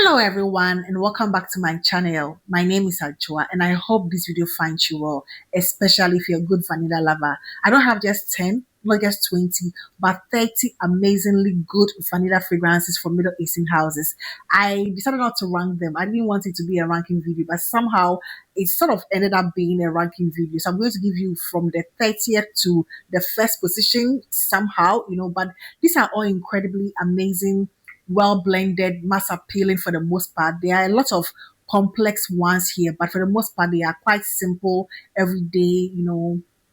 Hello everyone and welcome back to my channel. My name is Ajua and I hope this video finds you well, especially if you're a good vanilla lover. I don't have just 10, not just 20, but 30 amazingly good vanilla fragrances from Middle Eastern houses. I decided not to rank them. I didn't want it to be a ranking video, but somehow it sort of ended up being a ranking video. So I'm going to give you from the 30th to the first position somehow, but these are all incredibly amazing, well blended, mass appealing for the most part. There are a lot of complex ones here, but for the most part, they are quite simple, everyday,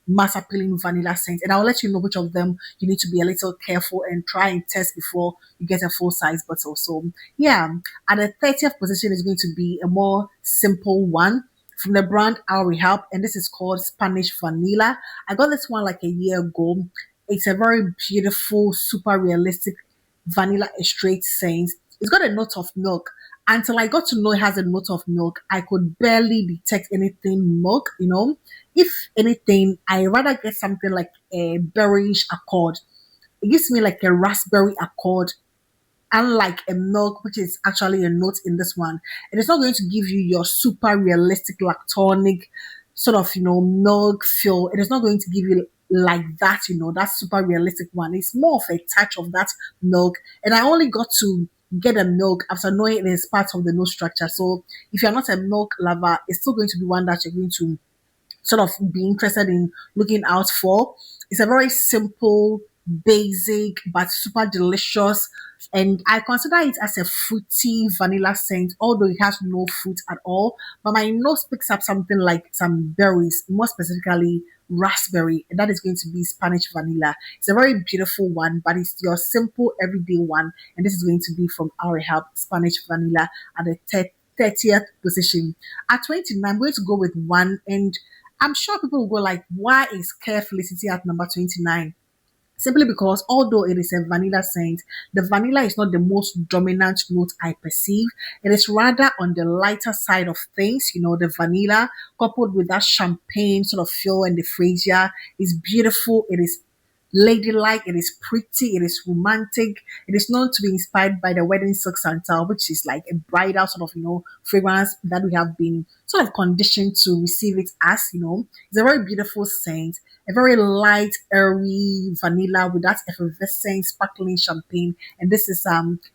mass appealing vanilla scents. And I'll let you know which of them you need to be a little careful and try and test before you get a full size bottle. So, yeah, at the 30th position is going to be a more simple one from the brand Al Rehab, and this is called Spanish Vanilla. I got this one like a year ago. It's a very beautiful, super realistic vanilla extract scent. It's got a note of milk. Until I got to know it has a note of milk, I could barely detect anything milk. If anything, I rather get something like a berryish accord. It gives me like a raspberry accord, unlike a milk, which is actually a note in this one. It is not going to give you your super realistic lactonic sort of, milk feel. It is not going to give you like that, that super realistic one. It's more of a touch of that milk. And I only got to get a milk after knowing it is part of the nose structure. So if you're not a milk lover, it's still going to be one that you're going to sort of be interested in looking out for. It's a very simple, basic, but super delicious. And I consider it as a fruity vanilla scent, although it has no fruit at all. But my nose picks up something like some berries, more specifically raspberry, and that is going to be Spanish vanilla. It's a very beautiful one, but it's your simple everyday one. And this is going to be from Our Help Spanish vanilla at the 30th position. At 29, I'm going to go with one, and I'm sure people will go like, why is Care Felicity at number 29? Simply because although it is a vanilla scent, the vanilla is not the most dominant note I perceive. It is rather on the lighter side of things. The vanilla coupled with that champagne sort of feel and the freesia is beautiful. It is ladylike, it is pretty, it is romantic. It is known to be inspired by the wedding silk santal, which is like a bridal sort of, fragrance that we have been sort of conditioned to receive it as. It's a very beautiful scent, a very light, airy vanilla with that effervescent, sparkling champagne. And this is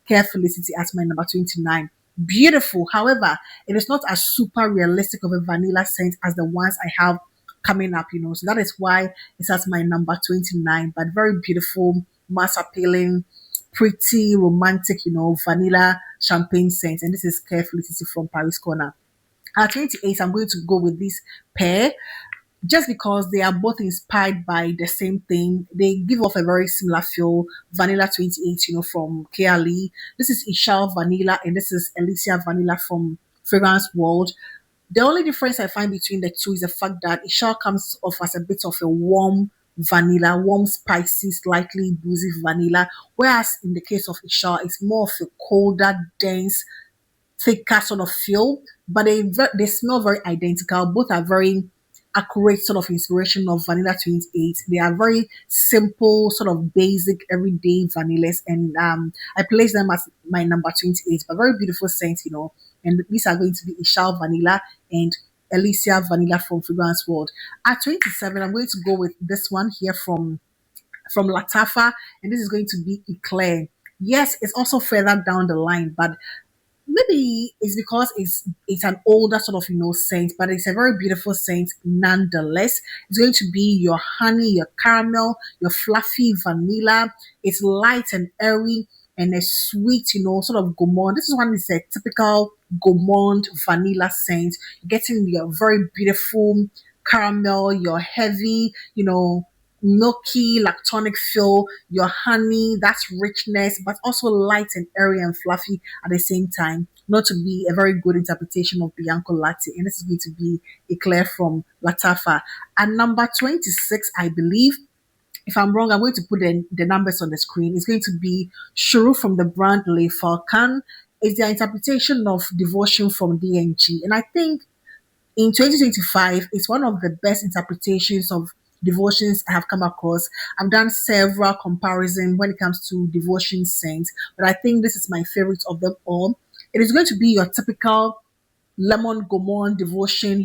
Care Felicity as my number 29. Beautiful. However, it is not as super realistic of a vanilla scent as the ones I have coming up. So that is why it's at my number 29, but very beautiful, mass appealing, pretty, romantic, vanilla champagne scent. And this is Care Felicity from Paris Corner. At 28, I'm going to go with this pair just because they are both inspired by the same thing. They give off a very similar feel. Vanilla 28, from KLE. This is Ishal Vanilla, and this is Alicia Vanilla from Fragrance World. The only difference I find between the two is the fact that Ishal comes off as a bit of a warm vanilla, warm, spicy, slightly boozy vanilla, whereas in the case of Ishal, it's more of a colder, dense, thicker sort of feel, but they smell very identical. Both are very accurate sort of inspiration of Vanilla 28. They are very simple, sort of basic, everyday vanillas, and I place them as my number 28, but very beautiful scents. And these are going to be Ishal Vanilla and Alicia Vanilla from Fragrance World. At 27, I'm going to go with this one here from Latafa, and this is going to be Eclair. Yes, it's also further down the line, but maybe it's because it's an older sort of scent, but it's a very beautiful scent nonetheless. It's going to be your honey, your caramel, your fluffy vanilla. It's light and airy and a sweet, sort of gourmand. This is one is a typical gourmand vanilla scent. You're getting your very beautiful caramel, your heavy, milky lactonic feel, your honey, that's richness, but also light and airy and fluffy at the same time. Not to be a very good interpretation of Bianco Latte, and this is going to be Eclair from Latafa. At number 26, I believe, if I'm wrong, I'm going to put the numbers on the screen. It's going to be Shuru from the brand Le Falcon. It's their interpretation of Devotion from DNG. And I think in 2025, it's one of the best interpretations of devotions I have come across. I've done several comparisons when it comes to devotion scents, but I think this is my favorite of them all. It is going to be your typical lemon gourmand devotion,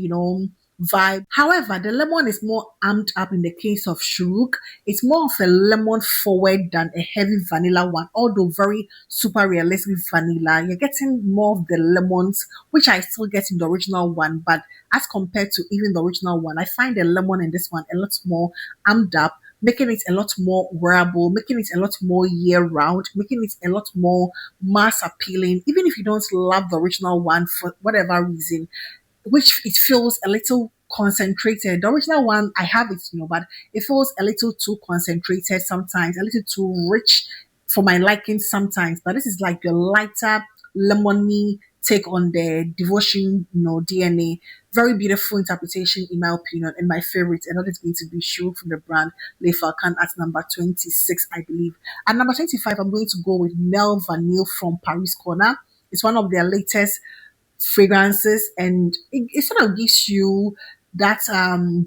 vibe. However, the lemon is more amped up in the case of Shuruk. It's more of a lemon forward than a heavy vanilla one, although very super realistic vanilla. You're getting more of the lemons, which I still get in the original one, but as compared to even the original one, I find the lemon in this one a lot more amped up, making it a lot more wearable, making it a lot more year round, making it a lot more mass appealing. Even if you don't love the original one for whatever reason, which it feels a little concentrated. The original one, I have it, but it feels a little too concentrated sometimes, a little too rich for my liking sometimes. But this is like your lighter, lemony take on the devotion, DNA. Very beautiful interpretation, in my opinion, and my favorite. And that is going to be Shoe from the brand Le Falcon at number 26, I believe. At number 25, I'm going to go with Mel Vanille from Paris Corner. It's one of their latest fragrances, and it sort of gives you that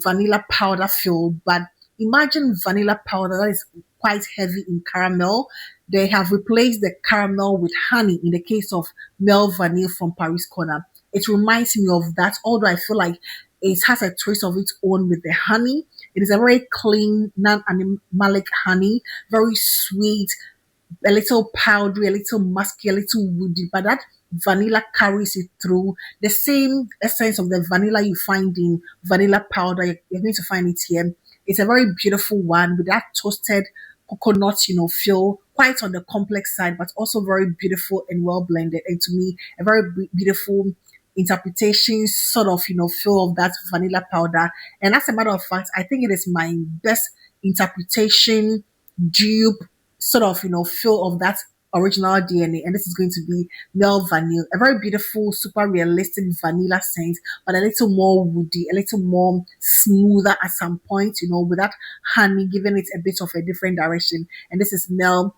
vanilla powder feel. But imagine vanilla powder that is quite heavy in caramel. They have replaced the caramel with honey in the case of Mel Vanille from Paris Corner. It reminds me of that, although I feel like it has a twist of its own with the honey. It is a very clean, non-animalic honey, very sweet, a little powdery, a little musky, a little woody, but that vanilla carries it through. The same essence of the vanilla you find in vanilla powder, you're going to find it here. It's a very beautiful one with that toasted coconut, feel quite on the complex side, but also very beautiful and well blended. And to me, a very beautiful interpretation, sort of, feel of that vanilla powder. And as a matter of fact, I think it is my best interpretation dupe sort of, feel of that original DNA. And this is going to be Mel Vanille, a very beautiful, super realistic vanilla scent, but a little more woody, a little more smoother at some point, with that honey giving it a bit of a different direction. And this is Mel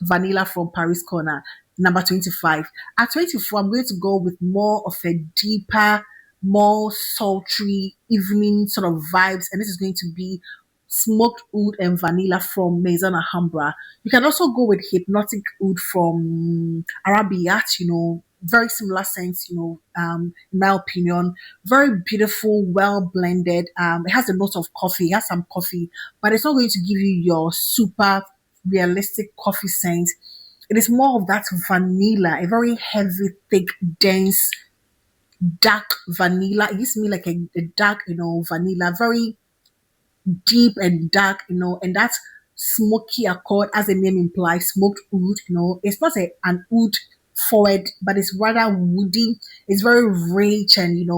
Vanilla from Paris Corner, number 25. At 24, I'm going to go with more of a deeper, more sultry evening sort of vibes. And this is going to be smoked oud and vanilla from Maison Alhambra. You can also go with hypnotic oud from Arabiat, very similar scents, in my opinion. Very beautiful, well blended. It has a note of coffee, it has some coffee, but it's not going to give you your super realistic coffee scent. It is more of that vanilla, a very heavy, thick, dense, dark vanilla. It gives me like a dark, vanilla, very deep and dark, and that smoky accord, as the name implies, smoked wood, it's not an wood forward, but it's rather woody. It's very rich and,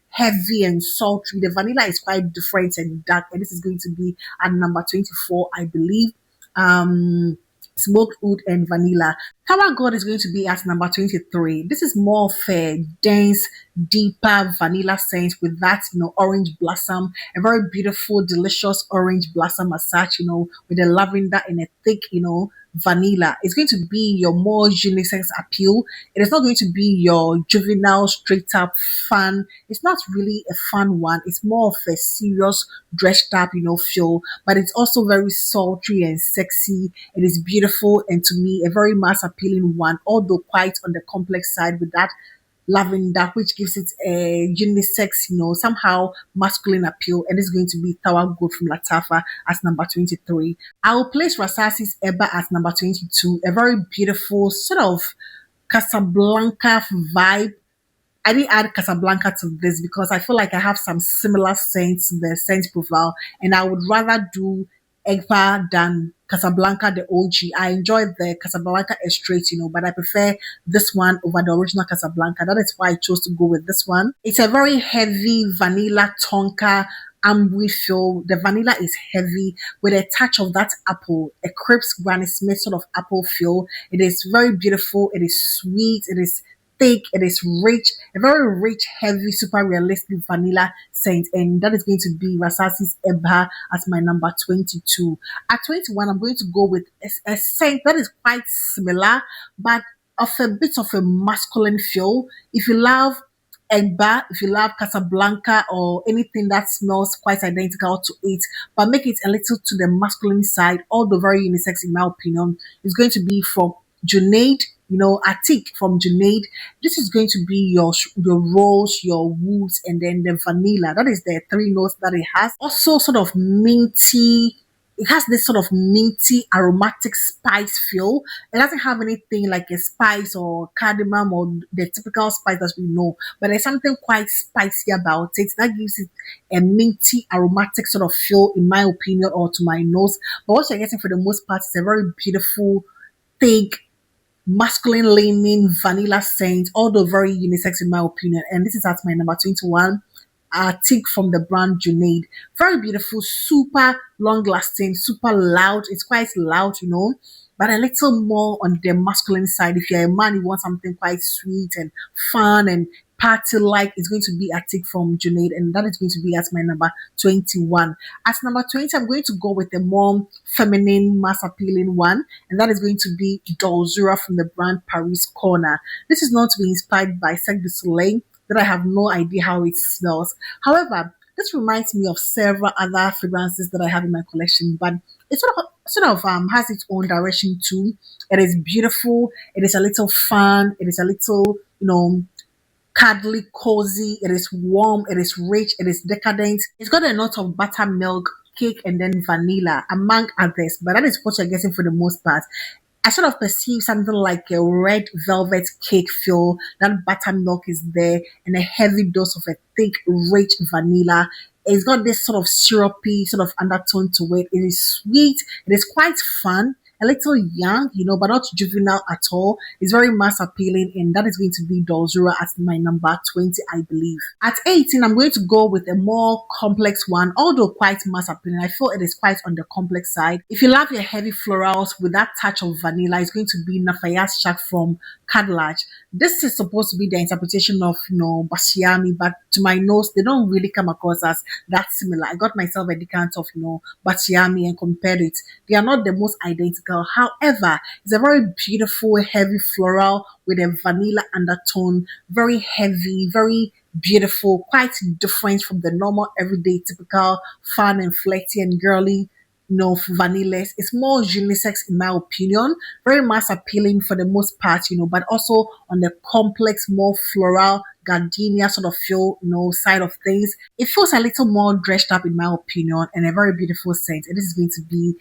heavy and sultry. The vanilla is quite different and dark, and this is going to be at number 24, I believe. Smoked wood and vanilla. Tower God is going to be at number 23. This is more of a dense, deeper vanilla scent with that, orange blossom, a very beautiful, delicious orange blossom massage, with a lavender and a thick, vanilla. It's going to be your more unisex appeal. It is not going to be your juvenile, straight up fun. It's not really a fun one. It's more of a serious, dressed up, feel, but it's also very sultry and sexy. It is beautiful and to me a very mass appealing one, although quite on the complex side with that lavender, which gives it a unisex, somehow masculine appeal. And it's going to be Tower Gold from Latafa as number 23. I will place Rasasi's Eba as number 22, a very beautiful sort of Casablanca vibe. I didn't add Casablanca to this because I feel like I have some similar scents in the scent profile, and I would rather do Egpa than Casablanca the OG. I enjoy the Casablanca Estrate, but I prefer this one over the original Casablanca. That is why I chose to go with this one. It's a very heavy vanilla tonka amber feel. The vanilla is heavy with a touch of that apple, a crisp Granny Smith sort of apple feel. It is very beautiful. It is sweet. It is thick, it is rich, a very rich, heavy, super realistic vanilla scent, and that is going to be Rasasi's Ebha as my number 22. At 21, I'm going to go with a scent that is quite similar, but of a bit of a masculine feel. If you love Egba, if you love Casablanca or anything that smells quite identical to it, but make it a little to the masculine side, although very unisex in my opinion, is going to be from Junaid Atik from Junaid. This is going to be your rose, your woods, and then the vanilla. That is the three notes that it has. Also, sort of minty. It has this sort of minty aromatic spice feel. It doesn't have anything like a spice or cardamom or the typical spice that we know, but there's something quite spicy about it that gives it a minty aromatic sort of feel, in my opinion, or to my nose. But what you're getting for the most part is a very beautiful, thick, masculine leaning vanilla scent, although very unisex in my opinion. And this is at my number 21. Tick from the brand Junaid. Very beautiful, super long lasting, super loud. It's quite loud, but a little more on the masculine side. If you're a man, you want something quite sweet and fun and party like, it's going to be a tick from Junaid, and that is going to be at my number 21. At number 20, I'm going to go with a more feminine, mass appealing one, and that is going to be Dolzura from the brand Paris Corner. This is not to be inspired by Cirque du Soleil, that I have no idea how it smells. However, this reminds me of several other fragrances that I have in my collection, but it sort of has its own direction too. It is beautiful. It is a little fun. It is a little cuddly, cozy. It is warm. It is rich. It is decadent. It's got a note of buttermilk, cake, and then vanilla, among others. But that is what you're getting for the most part. I sort of perceive something like a red velvet cake feel. That buttermilk is there, and a heavy dose of a thick, rich vanilla. It's got this sort of syrupy sort of undertone to it. It is sweet. It is quite fun. A little young, but not juvenile at all. It's very mass appealing, and that is going to be Dolzura at my number 20, I believe. At 18, I'm going to go with a more complex one, although quite mass appealing. I feel it is quite on the complex side. If you love your heavy florals with that touch of vanilla, it's going to be Nafayas Shak from Kadlaj. This is supposed to be the interpretation of, Bashiami, but to my nose, they don't really come across as that similar. I got myself a decant of, Bashiami and compared it. They are not the most identical. However, it's a very beautiful, heavy floral with a vanilla undertone. Very heavy, very beautiful, quite different from the normal, everyday, typical, fun and flirty and girly vanillas. It's more unisex in my opinion, very mass appealing for the most part, but also on the complex, more floral, gardenia sort of feel, side of things. It feels a little more dressed up in my opinion, and a very beautiful scent. And this is going to be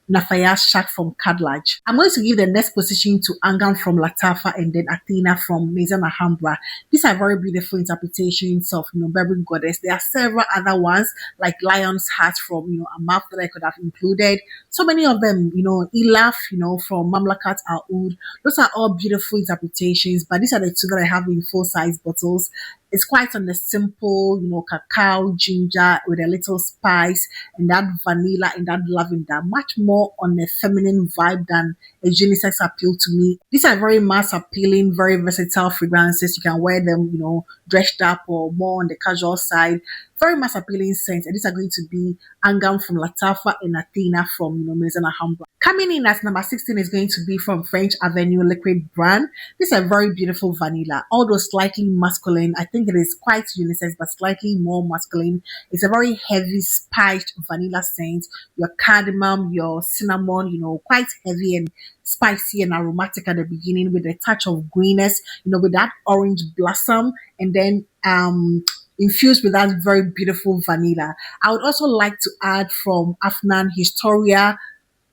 Nafayas Shak from Kadlaj. I'm going to give the next position to Angam from Latafa and then Athena from Maison Alhambra. These are very beautiful interpretations of, Berber Goddess. There are several other ones like Lion's Heart from, Amaf that I could have included. So many of them, Ilaf, from Mamlakat Al Oud. Those are all beautiful interpretations, but these are the two that I have in full-size bottles. It's quite on the simple, cacao, ginger with a little spice and that vanilla and that lavender. Much more on a feminine vibe than a unisex appeal to me. These are very mass appealing, very versatile fragrances. You can wear them, dressed up or more on the casual side. Very mass appealing scents. And these are going to be Angam from Latafa and Athena from, Maison Alhambra. Coming in at number 16 is going to be from French Avenue Liquid brand. This is a very beautiful vanilla, although slightly masculine. I think it is quite unisex, but slightly more masculine. It's a very heavy, spiced vanilla scent. Your cardamom, your cinnamon, quite heavy and spicy and aromatic at the beginning with a touch of greenness, with that orange blossom, and then infused with that very beautiful vanilla. I would also like to add from Afnan Historia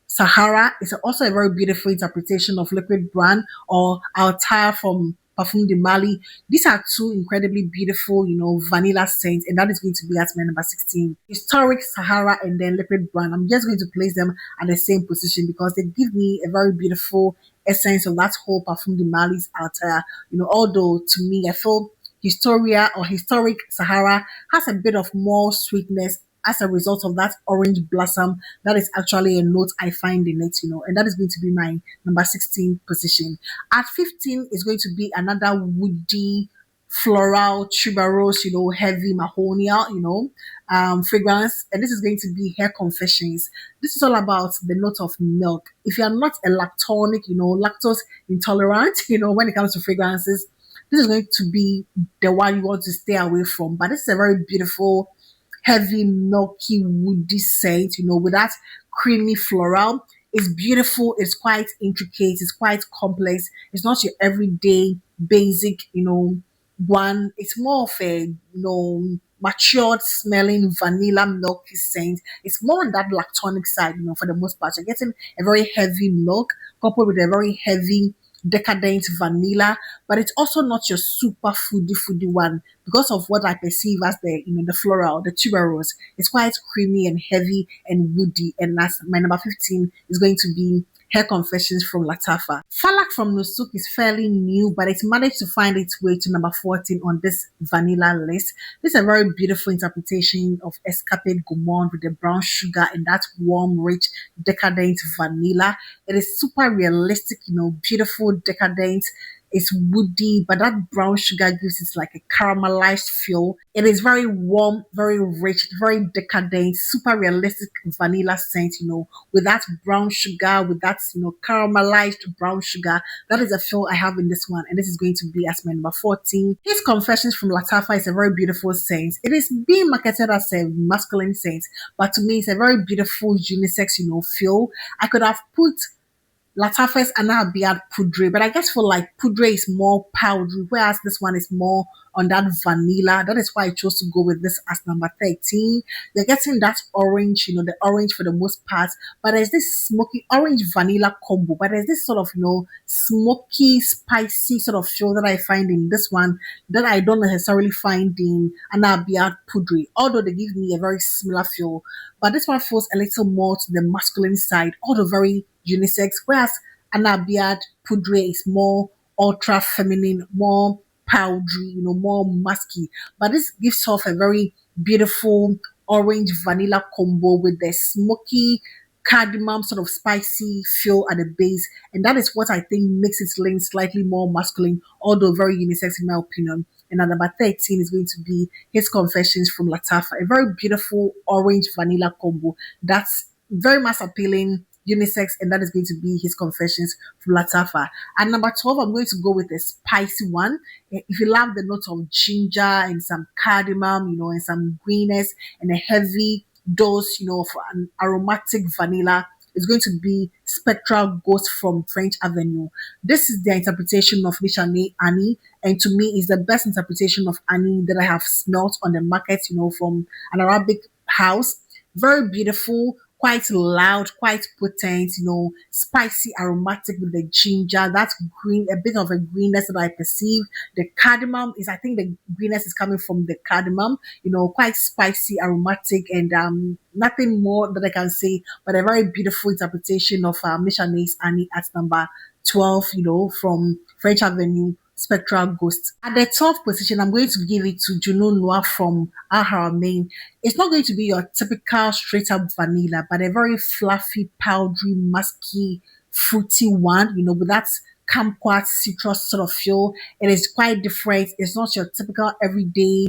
Sahara. It's also a very beautiful interpretation of Liquid brand, or Altair from Parfum de Mali. These are two incredibly beautiful, vanilla scents, and that is going to be at my number 16. Historic Sahara and then Liquid brand. I'm just going to place them at the same position because they give me a very beautiful essence of that whole Parfum de Mali's Altair. Although to me, I feel Historia or Historic Sahara has a bit of more sweetness as a result of that orange blossom. That is actually a note I find in it, and that is going to be my number 16 position. At 15 is going to be another woody, floral, tuberose, heavy mahonia, fragrance. And this is going to be Hair Confessions. This is all about the note of milk. If you are not a lactonic, lactose intolerant, when it comes to fragrances, this is going to be the one you want to stay away from. But this is a very beautiful, heavy, milky, woody scent, with that creamy floral. It's beautiful, it's quite intricate, it's quite complex. It's not your everyday basic, one. It's more of a, matured smelling vanilla milky scent. It's more on that lactonic side, for the most part. You're getting a very heavy milk coupled with a very heavy decadent vanilla, but it's also not your super foodie one because of what I perceive as the floral, the tuberose. It's quite creamy and heavy and woody. And that's my number 15 is going to be Hair Confessions from Latafa. Falak from Nusuk is fairly new, but it's managed to find its way to number 14 on this vanilla list. This is a very beautiful interpretation of Escapade Gourmand with the brown sugar and that warm, rich, decadent vanilla. It is super realistic, beautiful, decadent. It's woody, but that brown sugar gives it like a caramelized feel. It is very warm, very rich, very decadent, super realistic vanilla scent, with that brown sugar, with that, caramelized brown sugar. That is a feel I have in this one, and this is going to be as my number 14. His Confessions from Latafa is a very beautiful scent. It is being marketed as a masculine scent, but to me, it's a very beautiful unisex, feel. I could have put Latafa's Anna Biad Poudre, but I guess for like Poudre is more powdery, whereas this one is more on that vanilla. That is why I chose to go with this as number 13. You're getting that orange, the orange for the most part, but there's this smoky orange vanilla combo, but there's this sort of, smoky, spicy sort of feel that I find in this one that I don't necessarily find in Anna Biad Poudre, although they give me a very similar feel. But this one feels a little more to the masculine side, although very unisex, whereas Anabiad Poudre is more ultra feminine, more powdery, more musky. But this gives off a very beautiful orange vanilla combo with the smoky cardamom sort of spicy feel at the base. And that is what I think makes its lane slightly more masculine, although very unisex in my opinion. And at number 13 is going to be His Confessions from Latafa, a very beautiful orange vanilla combo that's very mass appealing, unisex, and that is going to be His Confessions from Latafa. At number 12, I'm going to go with a spicy one. If you love the note of ginger and some cardamom, and some greenness and a heavy dose, of an aromatic vanilla, it's going to be Spectral Ghost from French Avenue. This is the interpretation of Nishane Annie, and to me is the best interpretation of Annie that I have smelt on the market, from an Arabic house. Very beautiful, quite loud, quite potent, spicy, aromatic with the ginger. That's green, a bit of a greenness that I perceive. The cardamom is, I think the greenness is coming from the cardamom, quite spicy, aromatic, and nothing more that I can say, but a very beautiful interpretation of Mishane's Annie at number 12, from French Avenue. Spectral Ghost. At the 12th position, I'm going to give it to Junoon Noir from Al Haramain. It's not going to be your typical straight up vanilla, but a very fluffy, powdery, musky, fruity one, with that kumquat citrus sort of feel. It is quite different. It's not your typical everyday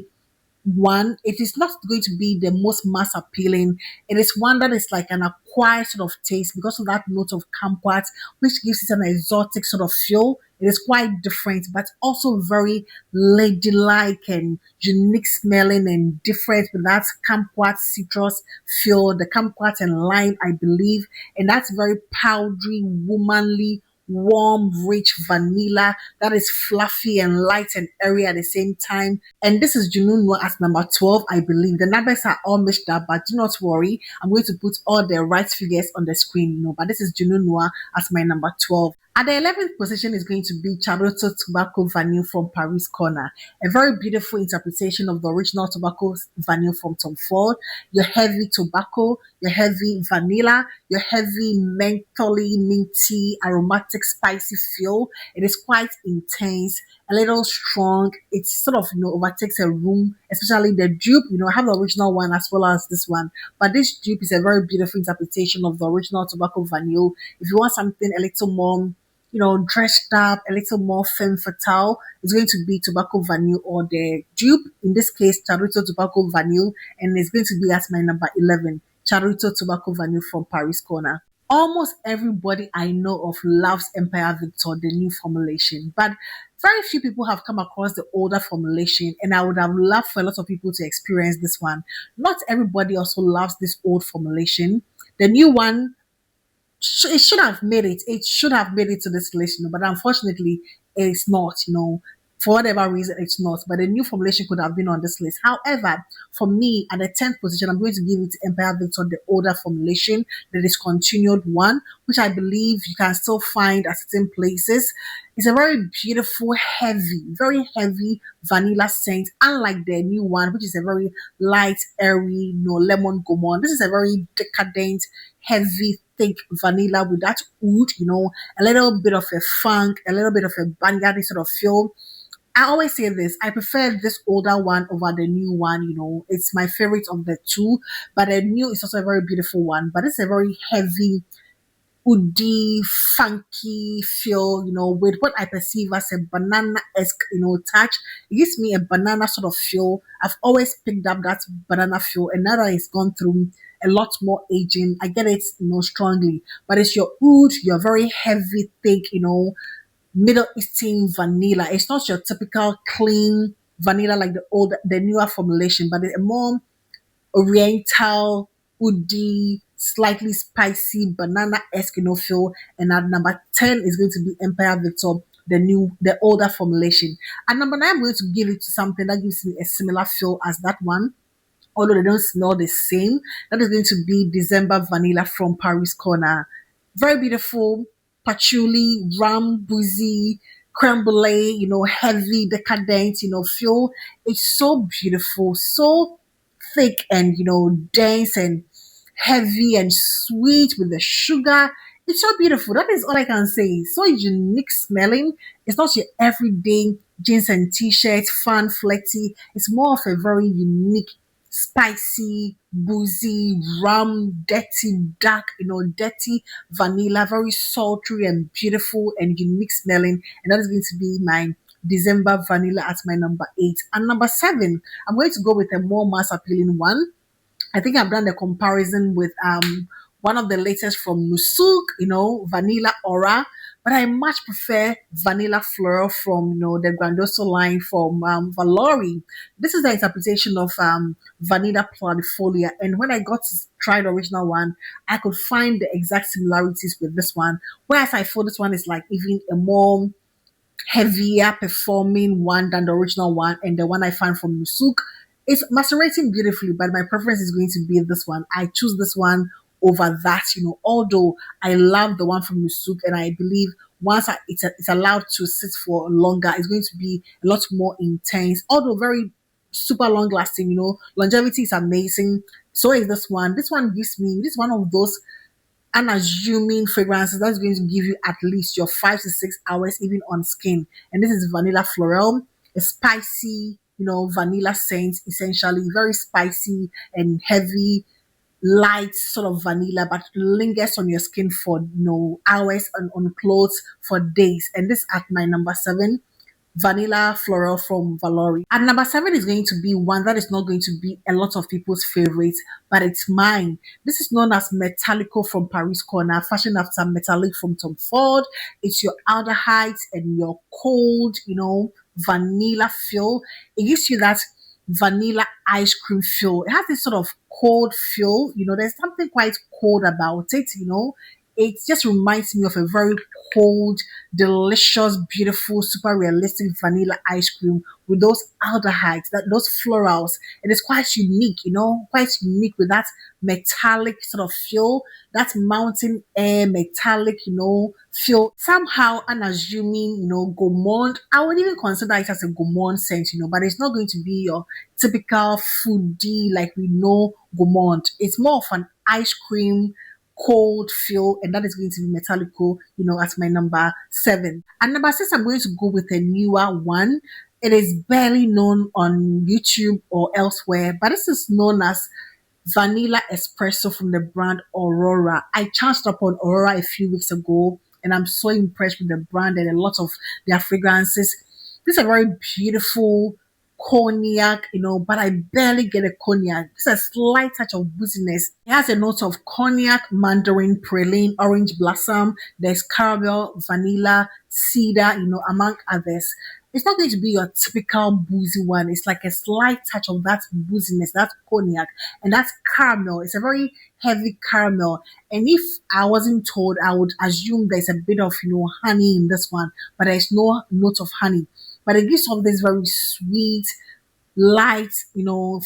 one. It is not going to be the most mass appealing. It is one that is like an acquired sort of taste because of that note of kumquat, which gives it an exotic sort of feel. It is quite different, but also very ladylike and unique smelling and different with that kumquat citrus feel, the kumquat and lime, I believe, and that's very powdery, womanly, warm, rich vanilla that is fluffy and light and airy at the same time. And this is Junoon Noir at number 12, I believe. The numbers are all mixed up, but do not worry. I'm going to put all the right figures on the screen, but this is Junoon Noir as my number 12. At the 11th position is going to be Charuto Tobacco Vanille from Paris Corner. A very beautiful interpretation of the original tobacco vanille from Tom Ford. Your heavy tobacco, your heavy vanilla, your heavy mentally minty, aromatic, spicy feel. It is quite intense, a little strong. It sort of, overtakes a room, especially the dupe. I have the original one as well as this one. But this dupe is a very beautiful interpretation of the original tobacco vanille. If you want something a little more dressed up, a little more femme fatale, it's going to be Tobacco Vanille or the dupe. In this case, Charuto Tobacco Vanille, and it's going to be as my number 11, Charuto Tobacco Vanille from Paris Corner. Almost everybody I know of loves Empire Victor, the new formulation, but very few people have come across the older formulation, and I would have loved for a lot of people to experience this one. Not everybody also loves this old formulation. The new one it should have made it. It should have made it to this list, but unfortunately, it's not. For whatever reason, it's not. But a new formulation could have been on this list. However, for me, at the 10th position, I'm going to give it to Empire Victor, the older formulation, the discontinued one, which I believe you can still find at certain places. It's a very heavy vanilla scent, unlike the new one, which is a very light, airy, lemon gourmand. This is a very decadent, heavy, thick vanilla with that oud, a little bit of a funk, a little bit of a banyan sort of feel. I always say this. I prefer this older one over the new one. It's my favorite of the two. But the new is also a very beautiful one. But it's a very heavy, woody, funky feel, with what I perceive as a banana-esque, touch. It gives me a banana sort of feel. I've always picked up that banana feel, and now that it's gone through a lot more aging, I get it, strongly. But it's your oud, your very heavy, thick, Middle Eastern vanilla. It's not your typical clean vanilla like the newer formulation, but it's a more oriental, woody, slightly spicy, banana-esque, feel. And at number 10 is going to be Empire Victor, the older formulation. At number 9, I'm going to give it to something that gives me a similar feel as that one, although they don't smell the same. That is going to be December Vanilla from Paris Corner. Very beautiful, patchouli, rum, boozy, creme brulee, heavy, decadent, feel. It's so beautiful, so thick and, dense and heavy and sweet with the sugar. It's so beautiful. That is all I can say. So unique smelling. It's not your everyday jeans and t-shirts, fun, flirty. It's more of a very unique, spicy, boozy, rum, dirty, dark, dirty vanilla, very sultry and beautiful and unique smelling. And that is going to be my December vanilla at my number 8. And number 7, I'm going to go with a more mass appealing one. I think I've done the comparison with one of the latest from Nusuk, Vanilla Aura, but I much prefer Vanilla Floral from the Grandoso line from Valori. This is the interpretation of Vanilla Planifolia, and when I got to try the original one, I could find the exact similarities with this one. Whereas I feel this one is like even a more heavier performing one than the original one, and the one I found from Nusuk. It's macerating beautifully, but my preference is going to be this one. I choose this one over that, although I love the one from Nusuk, and I believe once it's allowed to sit for longer, it's going to be a lot more intense, although very super long lasting, longevity is amazing. So is this one. This one this is one of those unassuming fragrances that's going to give you at least your 5 to 6 hours even on skin. And this is Vanilla Floral, a spicy, vanilla scent, essentially very spicy and heavy, light sort of vanilla, but lingers on your skin for hours and on clothes for days. And this at my number 7. Vanilla Floral from Valori. And number 7 is going to be one that is not going to be a lot of people's favorites, but it's mine. This is known as Metallico from Paris Corner, fashioned after Metallic from Tom Ford. It's your aldehydes and your cold, vanilla feel. It gives you that vanilla ice cream feel. It has this sort of cold feel. There's something quite cold about it. It just reminds me of a very cold, delicious, beautiful, super realistic vanilla ice cream with those aldehydes, those florals. It is quite unique, quite unique with that metallic sort of feel, that mountain air metallic, feel. Somehow unassuming, gourmand. I would even consider it as a gourmand scent, but it's not going to be your typical foodie like we know gourmand. It's more of an ice cream cold feel, and that is going to be Metallico, as my number 7. And number 6, I'm going to go with a newer one. It is barely known on YouTube or elsewhere, but this is known as Vanilla Espresso from the brand Aurora. I chanced upon Aurora a few weeks ago, and I'm so impressed with the brand and a lot of their fragrances. This is a very beautiful cognac, but I barely get a cognac. It's a slight touch of booziness. It has a note of cognac, mandarin, praline, orange blossom. There's caramel, vanilla, cedar, among others. It's not going to be your typical boozy one. It's like a slight touch of that booziness, that cognac, and that's caramel. It's a very heavy caramel. And if I wasn't told, I would assume there's a bit of, honey in this one, but there's no note of honey. But it gives off this very sweet, light,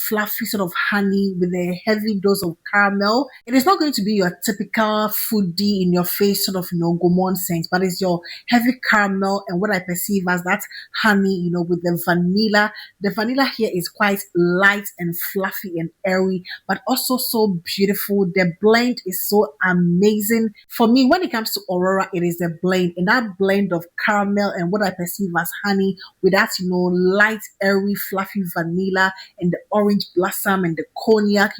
fluffy sort of honey with a heavy dose of caramel. It is not going to be your typical foodie in your face sort of, gourmand scent, but it's your heavy caramel and what I perceive as that honey, with the vanilla. The vanilla here is quite light and fluffy and airy, but also so beautiful. The blend is so amazing. For me, when it comes to Aurora, it is the blend, and that blend of caramel and what I perceive as honey with that, light, airy, fluffy vanilla and the orange blossom and the cognac,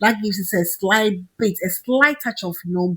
that gives it a slight touch of,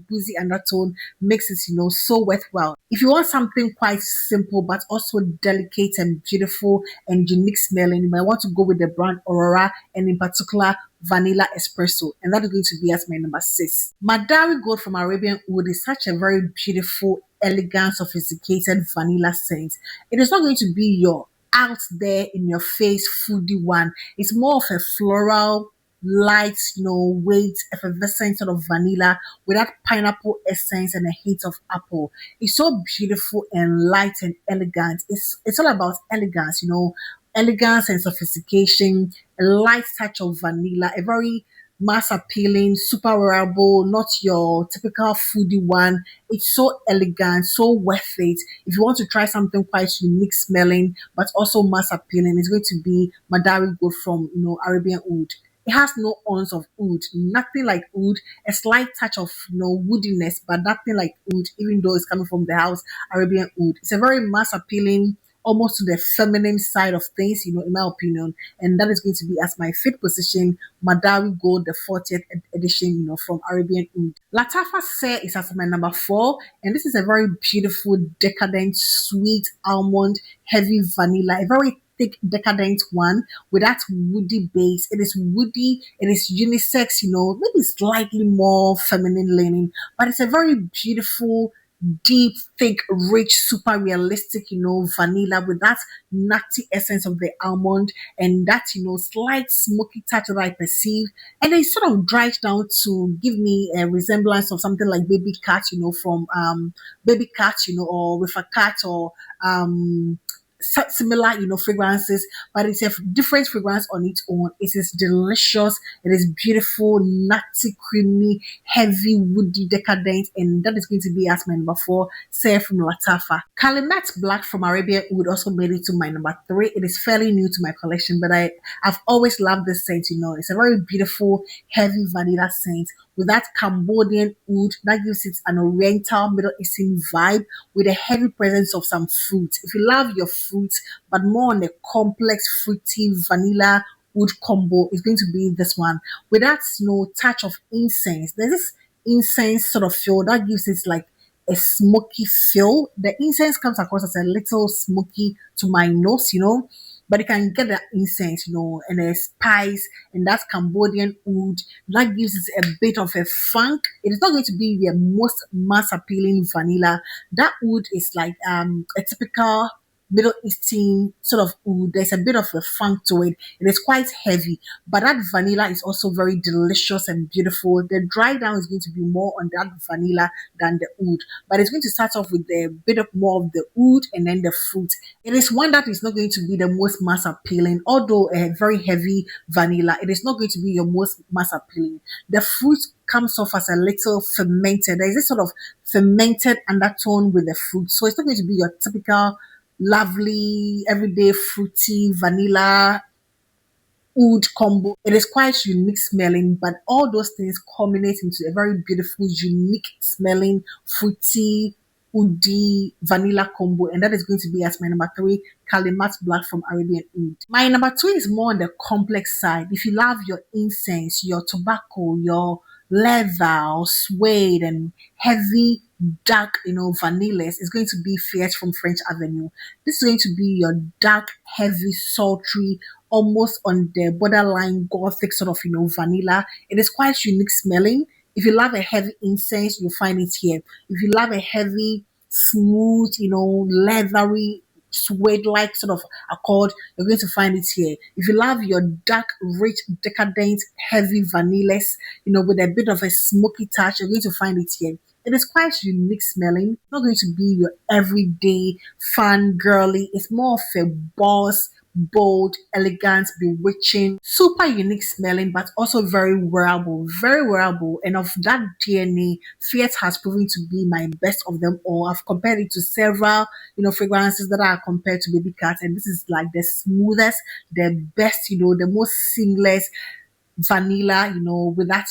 boozy undertone, makes it, so worthwhile. If you want something quite simple but also delicate and beautiful and unique smelling, you might want to go with the brand Aurora, and in particular vanilla espresso, and that is going to be as my number 6. Madari Gold from Arabian Wood is such a very beautiful, elegant, sophisticated vanilla scent. It is not going to be your out there in your face foodie one. It's more of a floral, light, weight, effervescent sort of vanilla with that pineapple essence and a hint of apple. It's so beautiful and light and elegant. It's all about elegance, elegance and sophistication, a light touch of vanilla, a very mass appealing, super wearable, not your typical foodie one. It's so elegant, so worth it. If you want to try something quite unique smelling, but also mass appealing, it's going to be Madari Gold from, Arabian Oud. It has no ounce of oud, nothing like oud, a slight touch of, woodiness, but nothing like oud, even though it's coming from the house Arabian Oud. It's a very mass appealing, almost to the feminine side of things, in my opinion. And that is going to be as my fifth position, Madari Gold, the 40th edition, from Arabian Oud. Latafa Se is as my number 4, and this is a very beautiful, decadent, sweet almond, heavy vanilla, a very thick, decadent one with that woody base. It is woody, it is unisex, maybe slightly more feminine leaning, but it's a very beautiful, deep, thick, rich, super realistic, vanilla with that nutty essence of the almond and that, slight smoky touch that I perceive. And it sort of dries down to give me a resemblance of something like baby cat, from baby cat, or with a cat or similar, fragrances, but it's a different fragrance on its own. It is delicious. It is beautiful, nutty, creamy, heavy, woody, decadent, and that is going to be as my number 4, Say from Latafa. Kalimat Black from Arabian Wood also made it to my number 3. It is fairly new to my collection, but I've always loved this scent. It's a very beautiful, heavy vanilla scent with that Cambodian oud that gives it an oriental Middle Eastern vibe with a heavy presence of some fruit. If you love your fruits, but more on the complex, fruity, vanilla wood combo, is going to be this one. With that, touch of incense. There's this incense sort of feel that gives it like a smoky feel. The incense comes across as a little smoky to my nose, but you can get the incense, and the spice and that Cambodian oud that gives it a bit of a funk. It is not going to be the most mass appealing vanilla. That oud is like a typical Middle Eastern sort of oud. There's a bit of a funk to it. It is quite heavy, but that vanilla is also very delicious and beautiful. The dry down is going to be more on that vanilla than the oud, but it's going to start off with a bit of more of the oud and then the fruit. It is one that is not going to be the most mass appealing, although a very heavy vanilla. It is not going to be your most mass appealing. The fruit comes off as a little fermented. There is this sort of fermented undertone with the fruit, so it's not going to be your typical lovely, everyday, fruity, vanilla oud combo. It is quite unique smelling, but all those things culminate into a very beautiful, unique smelling, fruity, woody, vanilla combo. And that is going to be as my number 3, Kalimat Black from Arabian Oud. My number 2 is more on the complex side. If you love your incense, your tobacco, your leather or suede and heavy dark, vanillas, is going to be Fierce from French Avenue. This is going to be your dark, heavy, sultry, almost on the borderline gothic sort of, vanilla. It is quite unique smelling. If you love a heavy incense, you'll find it here. If you love a heavy, smooth, leathery, suede-like sort of accord, you're going to find it here. If you love your dark, rich, decadent, heavy vanillas, with a bit of a smoky touch, you're going to find it here. It is quite unique smelling. Not going to be your everyday fun girly. It's more of a boss, bold, elegant, bewitching, super unique smelling, but also very wearable, very wearable. And of that DNA, Fiat has proven to be my best of them all. I've compared it to several, fragrances that are compared to Baby Cat, and this is like the smoothest, the best, the most seamless vanilla, with that,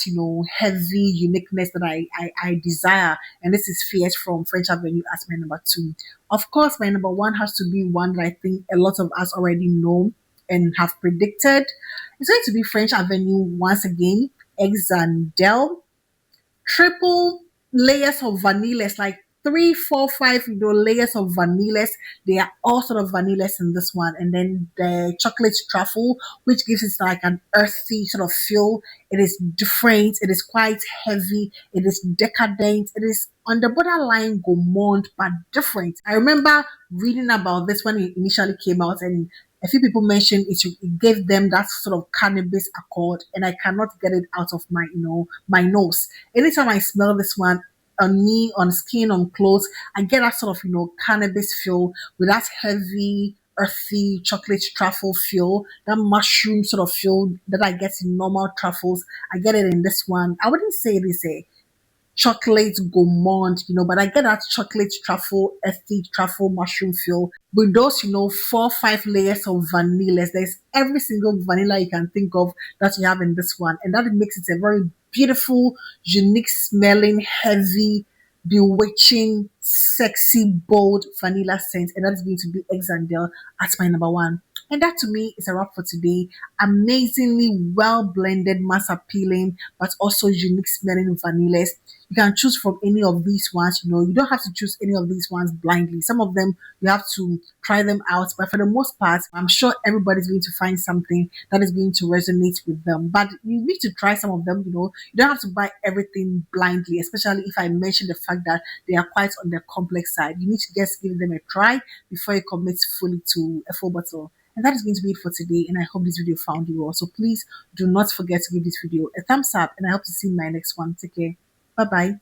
heavy uniqueness that I desire. And this is Fierce from French Avenue as my number two. Of course, my number one has to be one that I think a lot of us already know and have predicted. It's going to be French Avenue once again, Exandel, triple layers of vanillas, like three, four, five, layers of vanillas. They are all sort of vanillas in this one. And then the chocolate truffle, which gives it like an earthy sort of feel. It is different. It is quite heavy. It is decadent. It is on the borderline gourmand, but different. I remember reading about this when it initially came out, and a few people mentioned it gave them that sort of cannabis accord, and I cannot get it out of my nose. Anytime I smell this one on me, on skin, on clothes, I get that sort of cannabis feel with that heavy, earthy chocolate truffle feel, that mushroom sort of feel that I get in normal truffles. I get it in this one. I wouldn't say it is a chocolate gourmand, but I get that chocolate truffle, earthy truffle mushroom feel with those, four, five layers of vanillas. There's every single vanilla you can think of that you have in this one. And that makes it a very beautiful, unique smelling, heavy, bewitching, sexy, bold vanilla scent. And that is going to be Exandel at my number one. And that to me is a wrap for today. Amazingly well blended, mass appealing, but also unique smelling vanillas. You can choose from any of these ones. You don't have to choose any of these ones blindly. Some of them you have to try them out, but for the most part, I'm sure everybody's going to find something that is going to resonate with them. But you need to try some of them. You don't have to buy everything blindly, especially if I mention the fact that they are quite on the complex side. You need to just give them a try before you commit fully to a full bottle. And that is going to be it for today. And I hope this video found you well. So please do not forget to give this video a thumbs up. And I hope to see you in my next one. Take care. Bye bye.